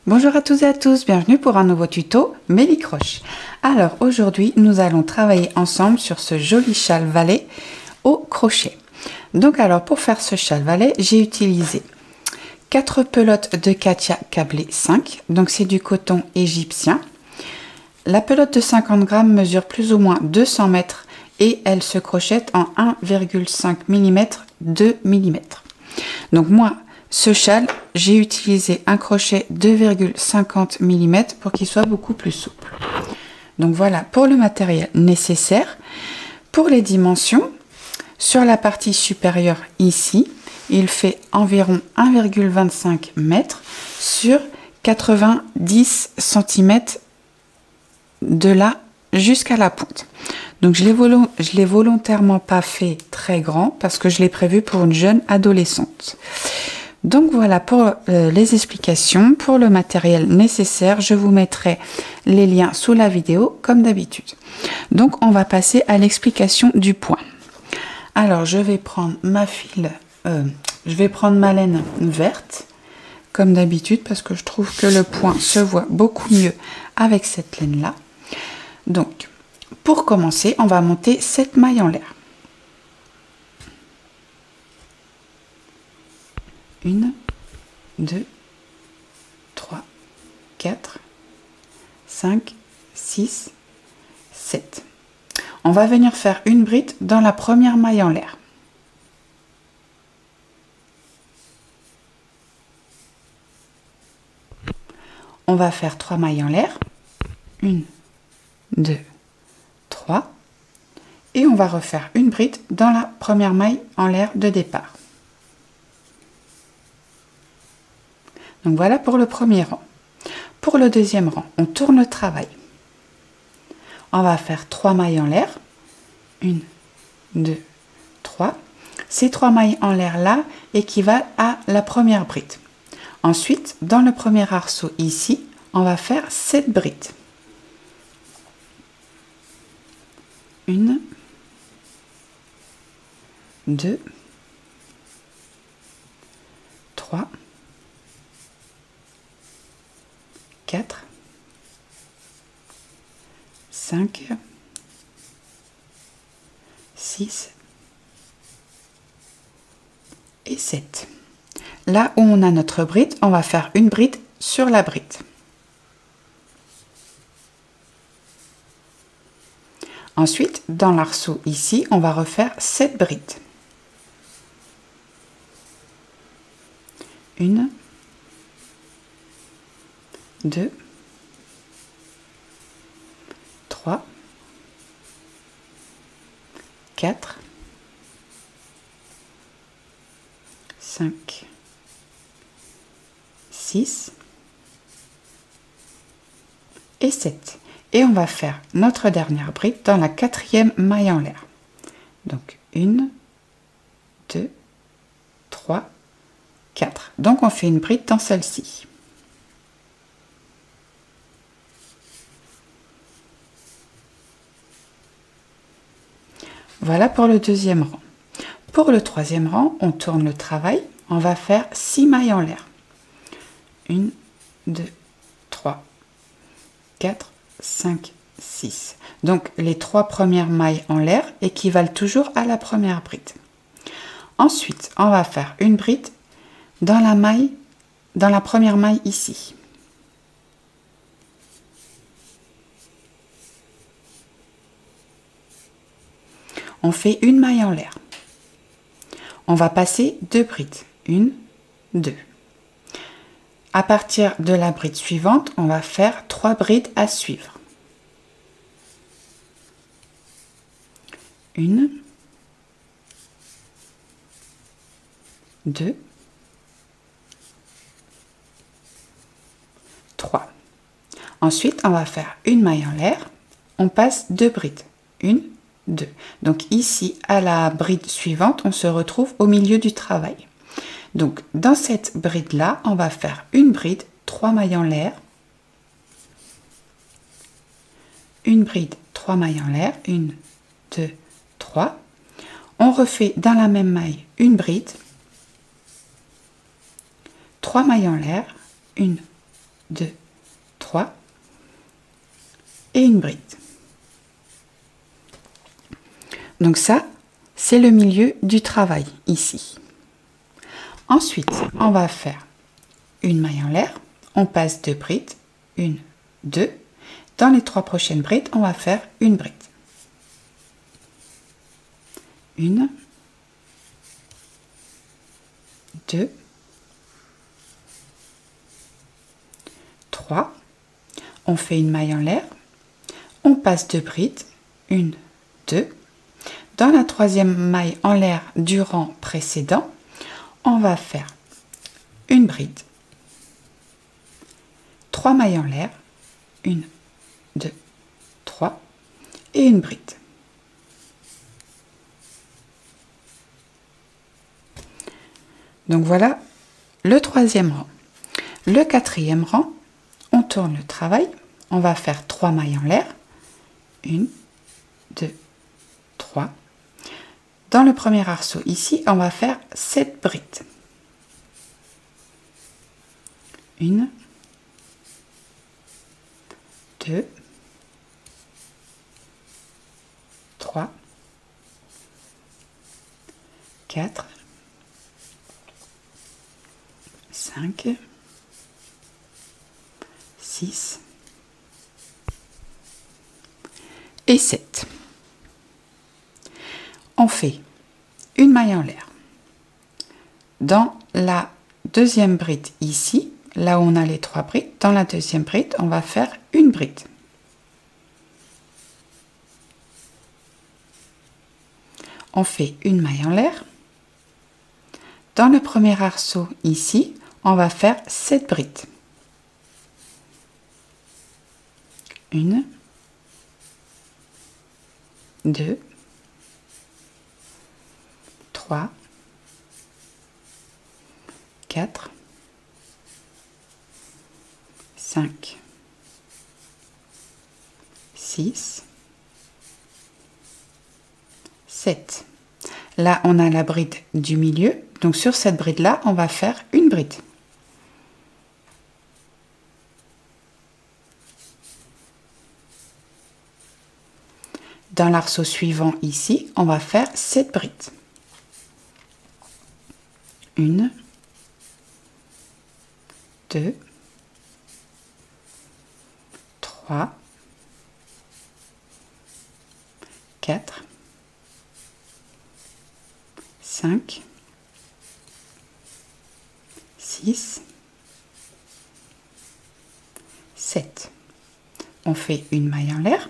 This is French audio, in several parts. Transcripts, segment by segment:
Bonjour à tous et à tous, bienvenue pour un nouveau tuto Mélicroche. Alors aujourd'hui nous allons travailler ensemble sur ce joli châle valet au crochet. Donc alors pour faire ce châle valet, j'ai utilisé 4 pelotes de Katia câblées 5, donc c'est du coton égyptien. La pelote de 50 grammes mesure plus ou moins 200 mètres et elle se crochette en 1,5 mm, 2 mm. Donc moi, ce châle, j'ai utilisé un crochet 2,50 mm pour qu'il soit beaucoup plus souple. Donc voilà pour le matériel nécessaire. Pour les dimensions, sur la partie supérieure ici, il fait environ 1,25 m sur 90 cm de là jusqu'à la pointe. Donc je l'ai volontairement pas fait très grand parce que je l'ai prévu pour une jeune adolescente. Donc voilà pour les explications. Pour le matériel nécessaire, je vous mettrai les liens sous la vidéo comme d'habitude. Donc on va passer à l'explication du point. Alors je vais prendre ma file, je vais prendre ma laine verte comme d'habitude parce que je trouve que le point se voit beaucoup mieux avec cette laine là. Donc pour commencer, on va monter 7 mailles en l'air. 1, 2, 3, 4, 5, 6, 7. On va venir faire une bride dans la première maille en l'air. On va faire 3 mailles en l'air. 1, 2, 3. Et on va refaire une bride dans la première maille en l'air de départ. Donc voilà pour le premier rang. Pour le deuxième rang, on tourne le travail. On va faire 3 mailles en l'air. 1, 2, 3. Ces 3 mailles en l'air là équivalent à la première bride. Ensuite, dans le premier arceau ici, on va faire 7 brides. 1, 2, 3, 4, 5, 6 et 7. Là où on a notre bride, on va faire une bride sur la bride. Ensuite, dans l'arceau ici, on va refaire 7 brides. 1, 2, 3, 4, 5, 6 et 7. Et on va faire notre dernière bride dans la 4e maille en l'air. Donc 1, 2, 3, 4. Donc on fait une bride dans celle-ci. Voilà pour le deuxième rang. Pour le troisième rang, on tourne le travail. On va faire 6 mailles en l'air. 1, 2, 3, 4, 5, 6. Donc les 3 premières mailles en l'air équivalent toujours à la première bride. Ensuite, on va faire une bride dans la première maille ici. On fait une maille en l'air. On va passer 2 brides. 1, 2. À partir de la bride suivante, on va faire 3 brides à suivre. 1, 2, 3. Ensuite, on va faire une maille en l'air. On passe 2 brides. 1, 2. Donc ici, à la bride suivante, on se retrouve au milieu du travail. Donc dans cette bride là, on va faire une bride, 3 mailles en l'air, une bride, 3 mailles en l'air, 1, 2, 3. On refait dans la même maille une bride, 3 mailles en l'air, 1, 2, 3 et une bride. Donc ça, c'est le milieu du travail ici. Ensuite, on va faire une maille en l'air, on passe 2 brides, 1, 2. Dans les 3 prochaines brides, on va faire une bride. 1, 2, 3. On fait une maille en l'air, on passe 2 brides, 1, 2. Dans la 3e maille en l'air du rang précédent, on va faire une bride, 3 mailles en l'air, 1, 2, 3 et une bride. Donc voilà le 3e rang. Le 4e rang, on tourne le travail, on va faire 3 mailles en l'air, 1, 2, 3. Dans le premier arceau ici, on va faire 7 brides. 1, 2, 3, 4, 5, 6 et 7. On fait une maille en l'air. Dans la 2e bride ici, là où on a les 3 brides, dans la 2e bride, on va faire une bride. On fait une maille en l'air. Dans le premier arceau ici, on va faire 7 brides. 1, 2, 3, 4, 5, 6, 7. Là, on a la bride du milieu. Donc, sur cette bride-là, on va faire une bride. Dans l'arceau suivant ici, on va faire 7 brides. 1, 2, 3, 4, 5, 6, 7. On fait une maille en l'air.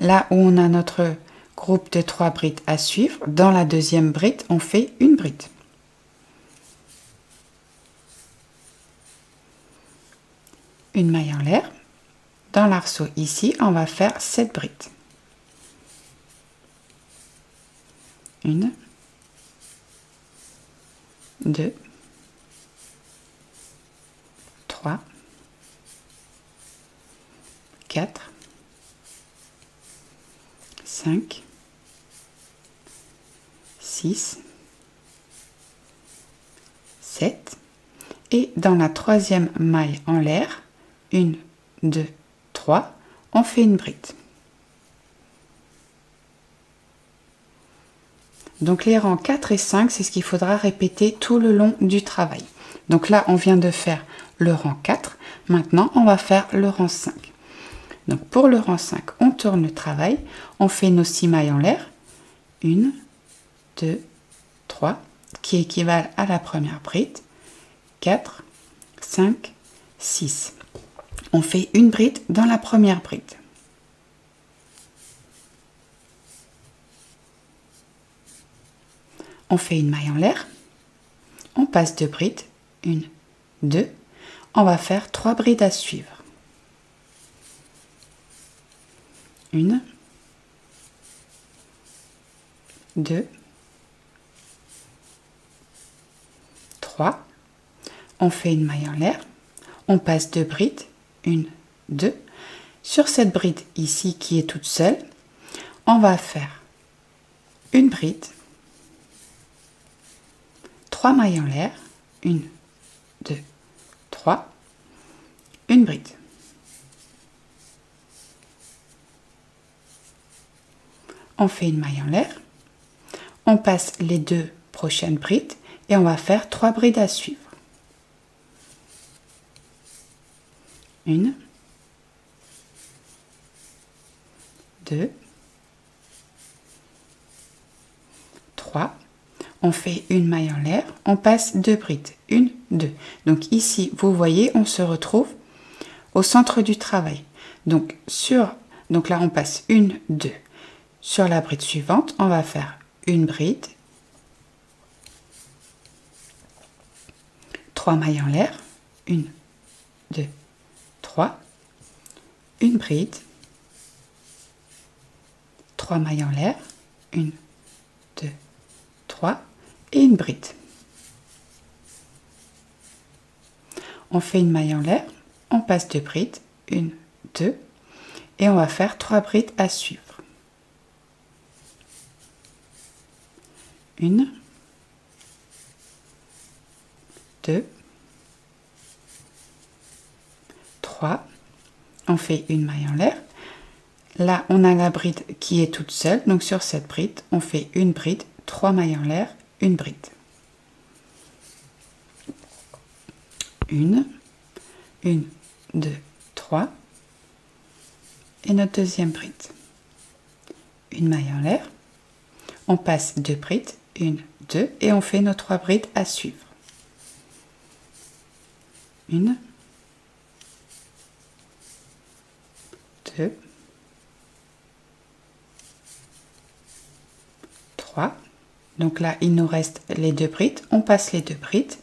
Là où on a notre groupe de 3 brides à suivre, dans la 2e bride, on fait une bride. Une maille en l'air. Dans l'arceau ici, on va faire 7 brides. 1, 2, 3, 4, 5, 6, 7. Et dans la 3e maille en l'air, 1, 2, 3, on fait une bride. Donc les rangs 4 et 5, c'est ce qu'il faudra répéter tout le long du travail. Donc là, on vient de faire le rang 4. Maintenant, on va faire le rang 5. Donc pour le rang 5, on tourne le travail. On fait nos 6 mailles en l'air. 1, 2, 3, qui équivalent à la première bride. 4, 5, 6. On fait une bride dans la première bride. On fait une maille en l'air, on passe 2 brides, 1, 2, on va faire 3 brides à suivre. 1, 2, 3, on fait une maille en l'air, on passe 2 brides, 1, 2, sur cette bride ici qui est toute seule, on va faire une bride, 3 mailles en l'air, 1, 2, 3, une bride. On fait une maille en l'air, on passe les 2 prochaines brides et on va faire 3 brides à suivre. 1, 2, 3. On fait une maille en l'air, on passe 2 brides, 1, 2. Donc ici, vous voyez, on se retrouve au centre du travail. Donc là, on passe 1, 2. Sur la bride suivante, on va faire une bride, 3 mailles en l'air, 1, 2, 3, une bride, 3 mailles en l'air, 1, 2, 3 et une bride. On fait une maille en l'air, on passe 2 brides, 1, 2 et on va faire 3 brides à suivre. 1, 2, 3, on fait une maille en l'air. Là, on a la bride qui est toute seule, donc sur cette bride, on fait une bride, 3 mailles en l'air, une bride. 1, 2, 3 et notre deuxième bride. Une maille en l'air, on passe 2 brides, 1, 2 et on fait nos 3 brides à suivre. 1, 2, 3. Donc là, il nous reste les 2 brides. On passe les 2 brides.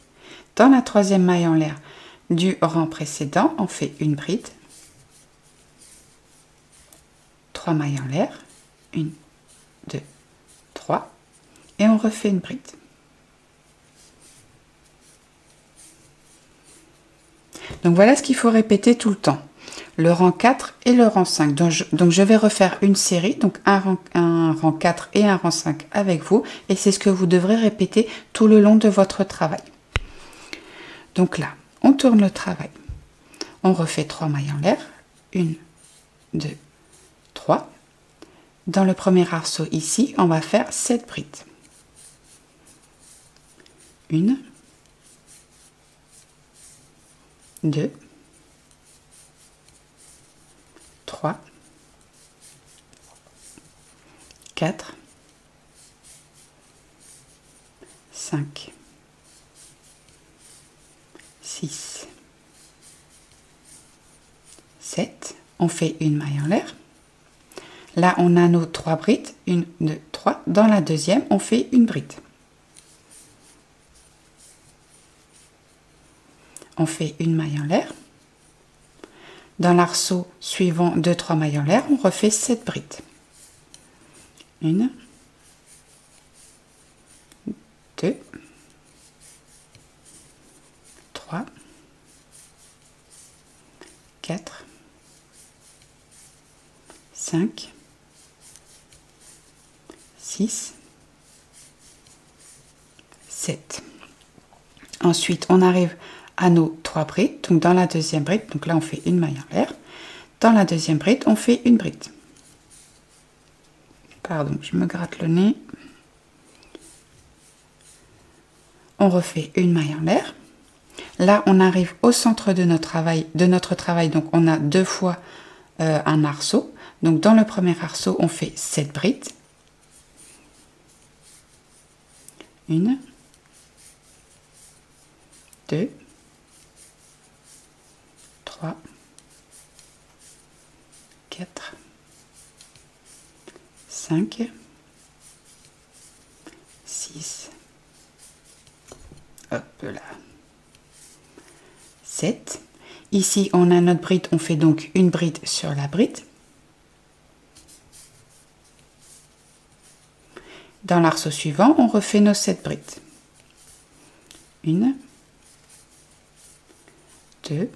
Dans la troisième maille en l'air du rang précédent, on fait une bride, 3 mailles en l'air, 1, 2, 3 et on refait une bride. Donc voilà ce qu'il faut répéter tout le temps. Le rang 4 et le rang 5. Donc je vais refaire une série, donc un rang 4 et un rang 5 avec vous. Et c'est ce que vous devrez répéter tout le long de votre travail. Donc là, on tourne le travail. On refait 3 mailles en l'air. 1, 2, 3. Dans le premier arceau ici, on va faire 7 brides. 1, 2, 3, 4, 5, 6, 7. On fait une maille en l'air. Là, on a nos 3 brides. 1, 2, 3. Dans la deuxième, on fait une bride. On fait une maille en l'air. Dans l'arceau suivant 2, 3 mailles en l'air, on refait 7 brides. 1, 2, 3, 4, 5, 6, 7. Ensuite, on arrive à nos 3 brides. Donc dans la deuxième bride, donc là on fait une maille en l'air. Dans la deuxième bride, on fait une bride. Pardon, je me gratte le nez. On refait une maille en l'air. Là, on arrive au centre de notre travail. Donc on a 2 fois un arceau. Donc dans le premier arceau, on fait 7 brides. 1, 2, 3, 4, 5, 6, hop là, 7. Ici, on a notre bride, on fait donc une bride sur la bride. Dans l'arceau suivant, on refait nos 7 brides. 1, 2,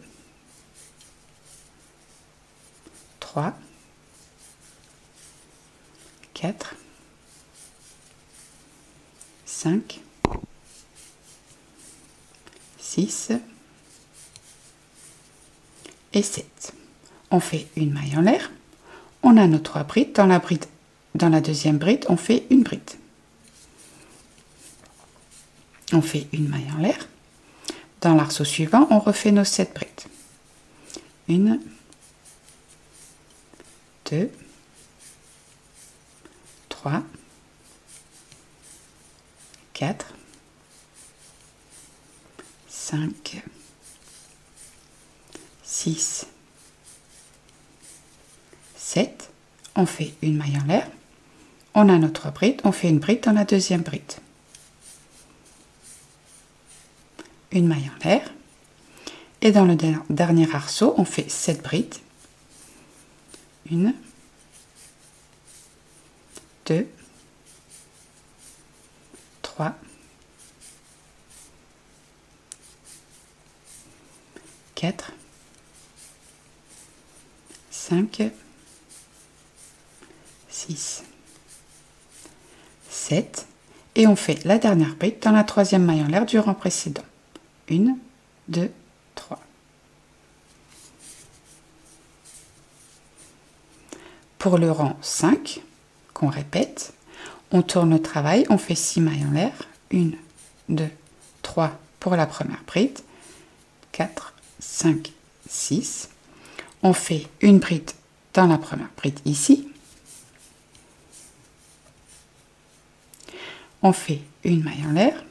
3, 4, 5, 6, et 7. On fait une maille en l'air. On a nos 3 brides. Dans la deuxième bride, on fait une bride. On fait une maille en l'air. Dans l'arceau suivant, on refait nos 7 brides. 1, 2, 3, 4, 5, 6, 7. On fait une maille en l'air. On a notre bride. On fait une bride dans la deuxième bride. Une maille en l'air. Et dans le dernier arceau, on fait 7 brides. 1, 2, 3, 4, 5, 6, 7. Et on fait la dernière bride dans la troisième maille en l'air du rang précédent. 1, 2, 3. Pour le rang 5, qu'on répète, on tourne le travail, on fait 6 mailles en l'air. 1, 2, 3 pour la première bride. 4, 5, 6. On fait une bride dans la première bride ici. On fait une maille en l'air.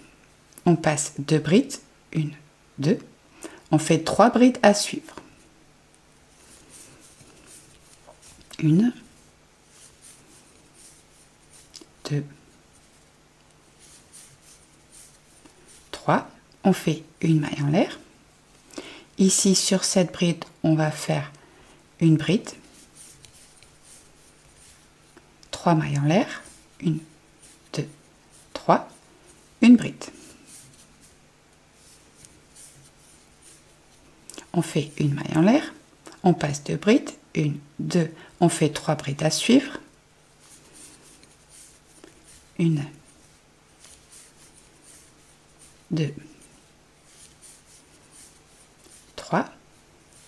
On passe 2 brides. 1, 2. On fait 3 brides à suivre. 1, 2, 3. On fait une maille en l'air. Ici, sur cette bride, on va faire une bride. 3 mailles en l'air. 1, 2, 3. Une bride. On fait une maille en l'air. On passe 2 brides. 1, 2. On fait 3 brides à suivre. 1, 2, 3.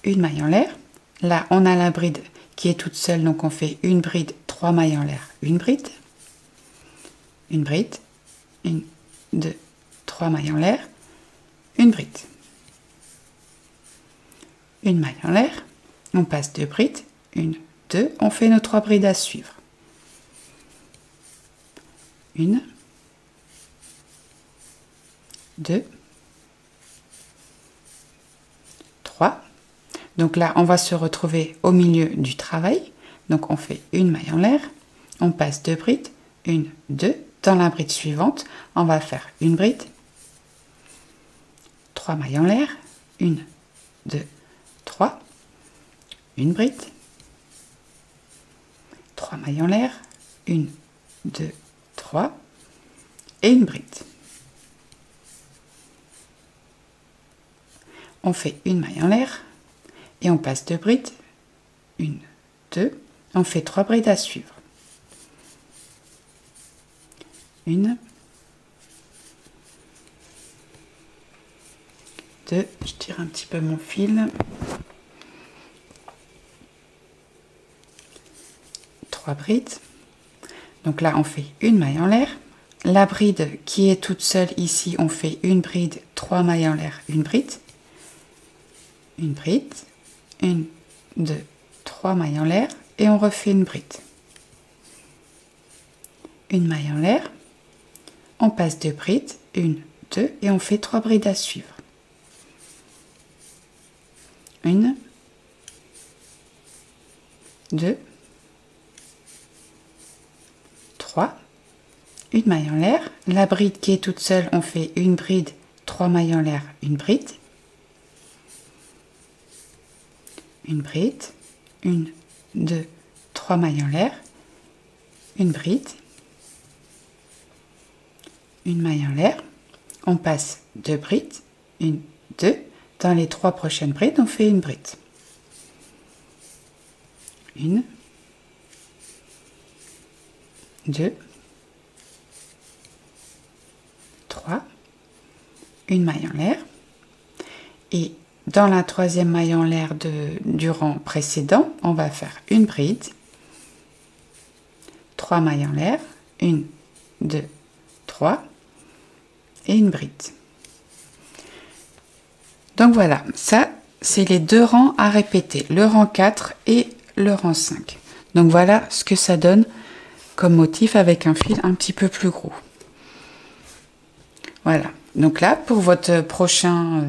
Une maille en l'air. Là, on a la bride qui est toute seule, donc on fait une bride, 3 mailles en l'air, une bride. Une bride. 1, 2, 3 mailles en l'air. Une bride. Une maille en l'air. On passe 2 brides. 1, 2. On fait nos 3 brides à suivre. 1, 2, 3. Donc là, on va se retrouver au milieu du travail. Donc on fait une maille en l'air. On passe 2 brides. 1, 2. Dans la bride suivante, on va faire une bride. 3 mailles en l'air. 1, 2, 3. Une bride. 3 mailles en l'air. 1, 2, 3. Et une bride. On fait une maille en l'air et on passe 2 brides. 1, 2. On fait 3 brides à suivre. 1, 2. Je tire un petit peu mon fil. 3 brides. Donc là, on fait une maille en l'air. La bride qui est toute seule ici, on fait une bride, 3 mailles en l'air, une bride. Une bride. 1, 2, 3 mailles en l'air et on refait une bride. Une maille en l'air. On passe 2 brides. 1, 2 et on fait 3 brides à suivre. 1, 2, 3. Une maille en l'air. La bride qui est toute seule, on fait une bride, 3 mailles en l'air, une bride. Une bride. 1, 2, 3 mailles en l'air. Une bride. Une maille en l'air. On passe 2 brides. 1, 2. Dans les 3 prochaines brides, on fait une bride. 1, 2, 3. Une maille en l'air. Et dans la troisième maille en l'air du rang précédent, on va faire une bride, 3 mailles en l'air, 1, 2, 3 et une bride. Donc voilà, ça c'est les deux rangs à répéter, le rang 4 et le rang 5. Donc voilà ce que ça donne comme motif avec un fil un petit peu plus gros. Voilà, donc là pour votre prochain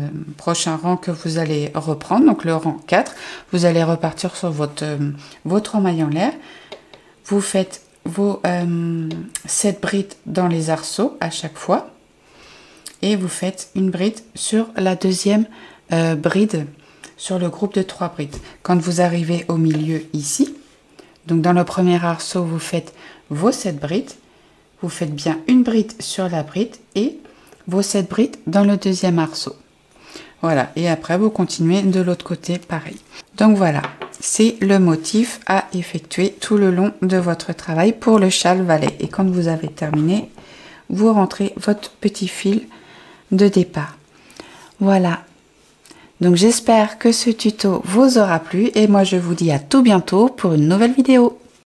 rang que vous allez reprendre, donc le rang 4, vous allez repartir sur votre maille en l'air. Vous faites vos 7 brides dans les arceaux à chaque fois et vous faites une bride sur la deuxième bride sur le groupe de 3 brides. Quand vous arrivez au milieu ici, donc dans le premier arceau, vous faites vos 7 brides, vous faites bien une bride sur la bride et vos 7 brides dans le deuxième arceau. Voilà, et après vous continuez de l'autre côté pareil. Donc voilà, c'est le motif à effectuer tout le long de votre travail pour le châle valet. Et quand vous avez terminé, vous rentrez votre petit fil de départ. Voilà. Donc j'espère que ce tuto vous aura plu et moi je vous dis à tout bientôt pour une nouvelle vidéo.